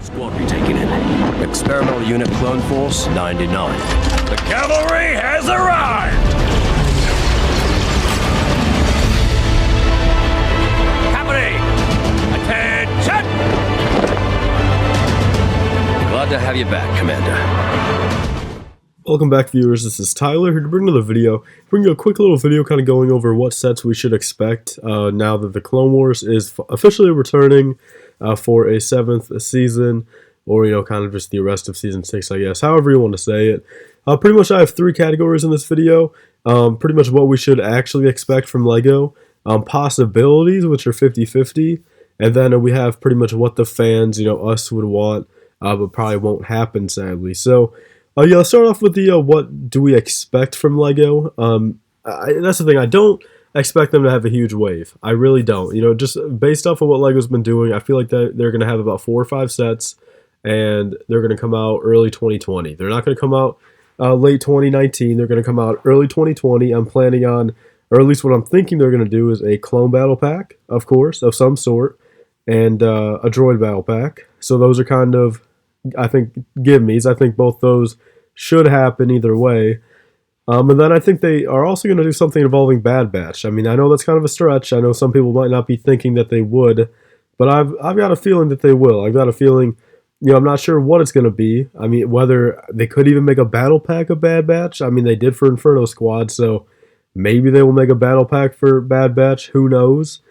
Squad be taken in. Experimental unit clone force 99. The cavalry has arrived! Company! Attention! Glad to have you back, Commander. Welcome back, viewers. This is Tyler here to bring another video. Bring you a quick little video kind of going over what sets we should expect now that the Clone Wars is officially returning for a 7th season, or, you know, kind of just the rest of Season 6, I guess, however you want to say it. Pretty much I have 3 categories in this video. Pretty much what we should actually expect from LEGO, possibilities, which are 50-50, and then we have pretty much what the fans, you know, us would want, but probably won't happen, sadly. So, yeah, let's start off with the what do we expect from LEGO. That's the thing, I don't expect them to have a huge wave. I really don't. You know, just based off of what LEGO's been doing, I feel like that they're going to have about 4 or 5 sets, and they're going to come out early 2020. They're not going to come out late 2019. They're going to come out early 2020. I'm planning on, or at least what I'm thinking they're going to do, is a clone battle pack, of course, of some sort, and a droid battle pack. So those are kind of, I think, give-me's. I think both those should happen either way. And then I think they are also going to do something involving Bad Batch. I mean, I know that's kind of a stretch. I know some people might not be thinking that they would, but I've got a feeling that they will. I've got a feeling, you know, I'm not sure what it's going to be. I mean, whether they could even make a battle pack of Bad Batch. I mean, they did for Inferno Squad, so maybe they will make a battle pack for Bad Batch. Who knows?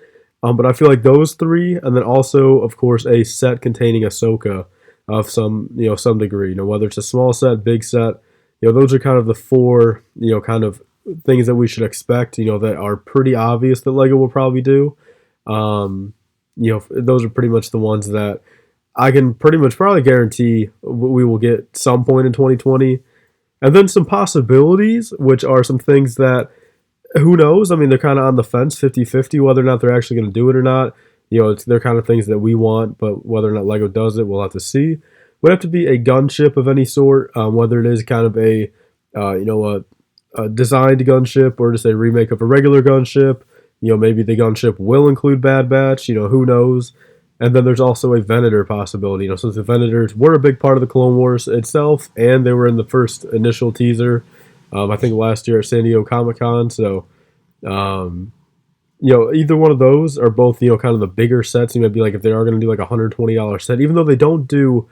But I feel like those 3, and then also, of course, a set containing Ahsoka of some, you know, some degree. You know, whether it's a small set, big set. You know, those are kind of the 4, you know, kind of things that we should expect, you know, that are pretty obvious that LEGO will probably do. You know, those are pretty much the ones that I can pretty much probably guarantee we will get some point in 2020. And then some possibilities, which are some things that, who knows? I mean, they're kind of on the fence, 50-50, whether or not they're actually going to do it or not. You know, they're kind of things that we want, but whether or not LEGO does it, we'll have to see. Would have to be a gunship of any sort, whether it is kind of a, you know, a designed gunship or just a remake of a regular gunship. You know, maybe the gunship will include Bad Batch, you know, who knows. And then there's also a Venator possibility, you know, since the Venators were a big part of the Clone Wars itself, and they were in the first initial teaser, I think last year at San Diego Comic-Con, so, you know, either one of those are both, you know, kind of the bigger sets. You might be like, if they are going to do like a $120 set, even though they don't do,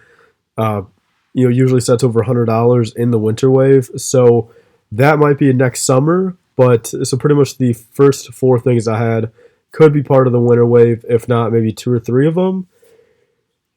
you know, usually sets over $100 in the winter wave. So that might be next summer. But so pretty much the first 4 things I had could be part of the winter wave, if not maybe 2 or 3 of them.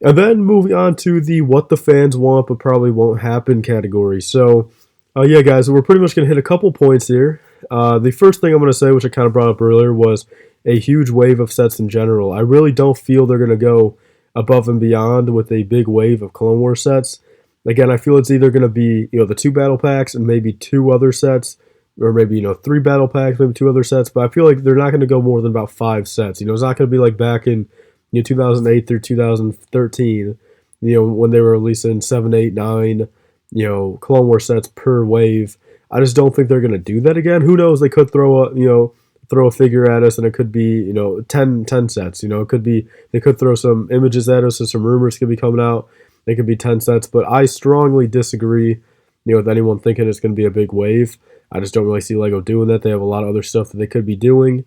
And then moving on to the what the fans want but probably won't happen category. So yeah, guys, we're pretty much going to hit a couple points here. The first thing I'm going to say, which I kind of brought up earlier, was a huge wave of sets in general. I really don't feel they're going to go above and beyond with a big wave of Clone Wars sets. Again, I feel it's either going to be, you know, the 2 battle packs and maybe 2 other sets, or maybe, you know, 3 battle packs, maybe 2 other sets, but I feel like they're not going to go more than about 5 sets. You know, it's not going to be like back in, you know, 2008 through 2013, you know, when they were releasing 7, 8, 9, you know, Clone Wars sets per wave. I just don't think they're going to do that again. Who knows? They could throw a figure at us, and it could be, you know, 10 sets. You know, it could be, they could throw some images at us, and some rumors could be coming out. They could be 10 sets, but I strongly disagree, you know, with anyone thinking it's going to be a big wave. I just don't really see LEGO doing that. They have a lot of other stuff that they could be doing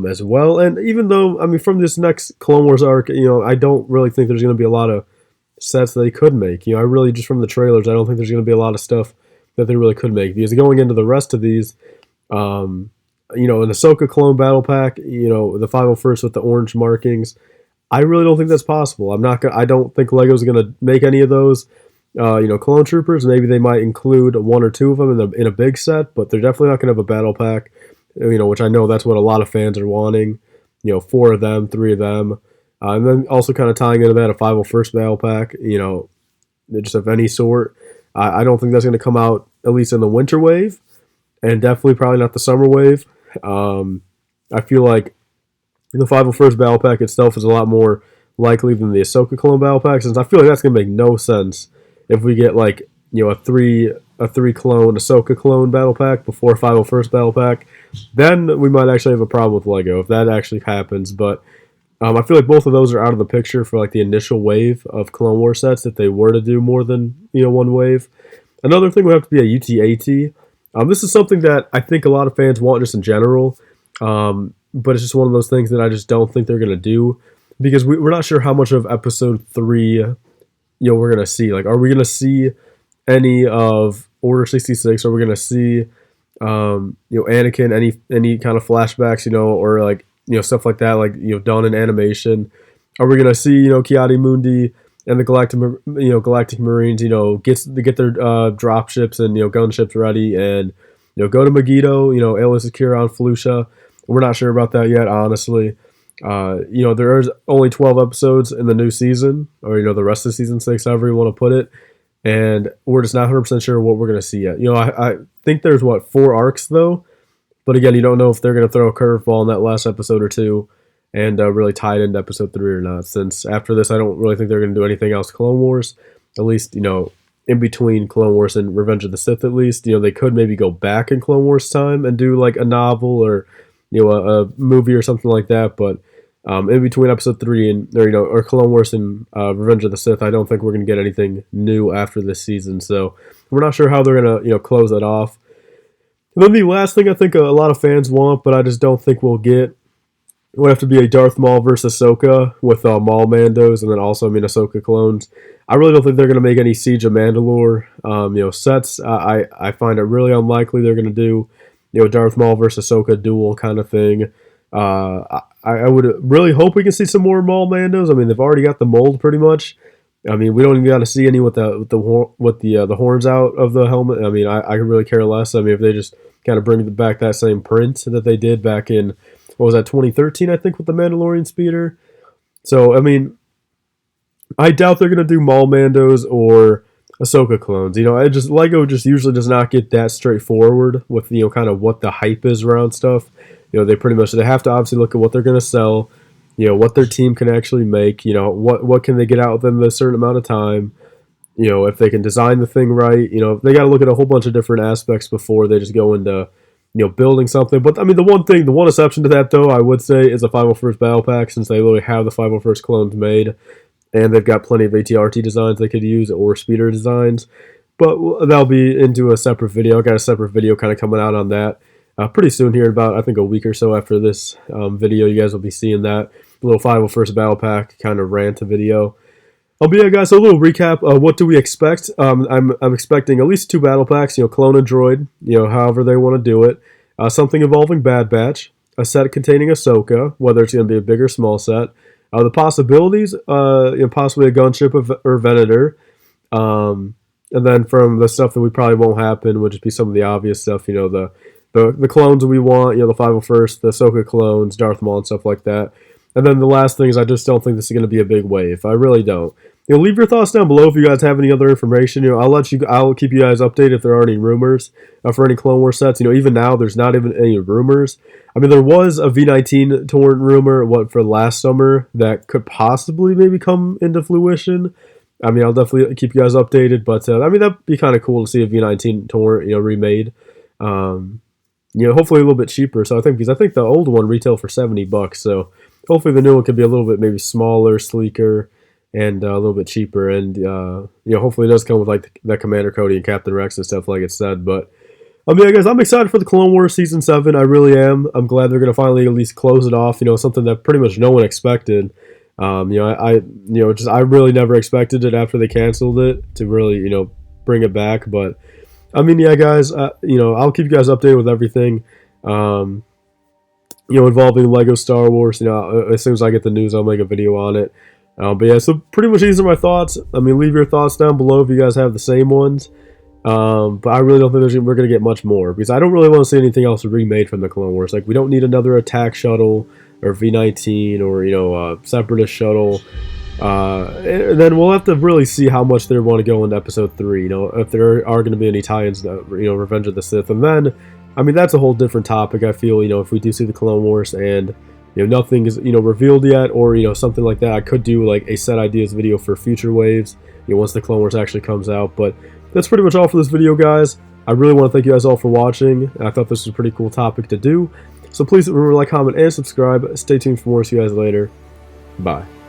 as well. And even though, I mean, from this next Clone Wars arc, you know, I don't really think there's going to be a lot of sets that they could make. You know, I really, just from the trailers, I don't think there's going to be a lot of stuff that they really could make, because going into the rest of these, you know, an Ahsoka clone battle pack, you know, the 501st with the orange markings, I really don't think that's possible. I don't think LEGO's going to make any of those. You know, clone troopers, maybe they might include 1 or 2 of them in a big set, but they're definitely not going to have a battle pack, you know, which I know that's what a lot of fans are wanting. You know, 4 of them, 3 of them. And then also kind of tying into that, a 501st battle pack, you know, just of any sort. I don't think that's going to come out, at least in the winter wave, and definitely probably not the summer wave. I feel like the 501st battle pack itself is a lot more likely than the Ahsoka clone battle pack, since I feel like that's going to make no sense if we get, like, you know, a 3 clone Ahsoka clone battle pack before 501st battle pack. Then we might actually have a problem with LEGO if that actually happens. But I feel like both of those are out of the picture for like the initial wave of Clone Wars sets if they were to do more than one wave. Another thing would have to be a UT-AT. This is something that I think a lot of fans want just in general, but it's just one of those things that I just don't think they're going to do because we're not sure how much of Episode 3 we're going to see. Like, are we going to see any of Order 66? Are we going to see Anakin, any kind of flashbacks, or like stuff like that, like done in animation? Are we gonna see Kiadi Mundi and the Galactic Marines get their drop ships and gunships ready and go to Megiddo, Aayla Secura on Felucia? We're not sure about that yet, honestly. There is only 12 episodes in the new season, or the rest of season 6, however you want to put it, and we're just not 100% sure what we're gonna see yet. I think there's 4 arcs though. But again, you don't know if they're going to throw a curveball in that last episode or 2 and really tie it into episode 3 or not. Since after this, I don't really think they're going to do anything else Clone Wars. At least, in between Clone Wars and Revenge of the Sith, at least. They could maybe go back in Clone Wars time and do like a novel or, a movie or something like that. But in between episode 3 or Clone Wars and Revenge of the Sith, I don't think we're going to get anything new after this season. So we're not sure how they're going to, close that off. And then the last thing I think a lot of fans want, but I just don't think we'll get, would have to be a Darth Maul versus Ahsoka with Maul Mandos and then also, Ahsoka clones. I really don't think they're going to make any Siege of Mandalore, sets. I find it really unlikely they're going to do, Darth Maul versus Ahsoka duel kind of thing. I would really hope we can see some more Maul Mandos. They've already got the mold pretty much. We don't even got to see any with the horns out of the helmet. I could really care less. If they just kind of bring back that same print that they did back in, 2013, I think, with the Mandalorian speeder. So, I doubt they're going to do Maul Mandos or Ahsoka clones. Lego just usually does not get that straightforward with, kind of what the hype is around stuff. They have to obviously look at what they're going to sell, what their team can actually make, what can they get out within a certain amount of time, if they can design the thing right, they got to look at a whole bunch of different aspects before they just go into, building something. But, the one exception to that, though, I would say is the 501st Battle Pack, since they literally have the 501st clones made, and they've got plenty of ATRT designs they could use, or speeder designs. But that'll be into a separate video. I got a separate video kind of coming out on that. Pretty soon here, about I think a week or so after this video, you guys will be seeing that little 501st Battle Pack kind of rant video. But yeah, guys, so a little recap. What do we expect? I'm expecting at least 2 Battle Packs. Clone and Droid. However they want to do it. Something involving Bad Batch. A set containing Ahsoka, whether it's going to be a big or small set. The possibilities, possibly a gunship or Venator. And then from the stuff that we probably won't happen would just be some of the obvious stuff. The clones we want, the 501st, the Ahsoka clones, Darth Maul, and stuff like that. And then the last thing is I just don't think this is going to be a big wave. I really don't. Leave your thoughts down below if you guys have any other information. I'll keep you guys updated if there are any rumors for any Clone Wars sets. Even now, there's not even any rumors. There was a V19 torrent rumor for last summer that could possibly maybe come into fruition. I'll definitely keep you guys updated, but that'd be kind of cool to see a V19 torrent remade. Hopefully a little bit cheaper. So because I think the old one retailed for $70. So hopefully the new one could be a little bit maybe smaller, sleeker, and a little bit cheaper. And hopefully it does come with like the Commander Cody and Captain Rex and stuff like it said. But guys, I'm excited for the Clone Wars Season 7. I really am. I'm glad they're gonna finally at least close it off. Something that pretty much no one expected. I really never expected it after they canceled it to really bring it back. But yeah, guys, I'll keep you guys updated with everything, involving Lego Star Wars. As soon as I get the news, I'll make a video on it. But yeah, so pretty much these are my thoughts. Leave your thoughts down below if you guys have the same ones. But I really don't think we're going to get much more, because I don't really want to see anything else remade from the Clone Wars. Like, we don't need another attack shuttle or V19 or, Separatist shuttle. And then we'll have to really see how much they want to go into Episode 3, if there are going to be any tie-ins to, Revenge of the Sith. And then, that's a whole different topic, I feel, if we do see the Clone Wars and, nothing is, revealed yet, or, something like that. I could do, like, a set ideas video for future waves, once the Clone Wars actually comes out. But that's pretty much all for this video, guys. I really want to thank you guys all for watching. I thought this was a pretty cool topic to do. So please remember to like, comment, and subscribe. Stay tuned for more. See you guys later. Bye.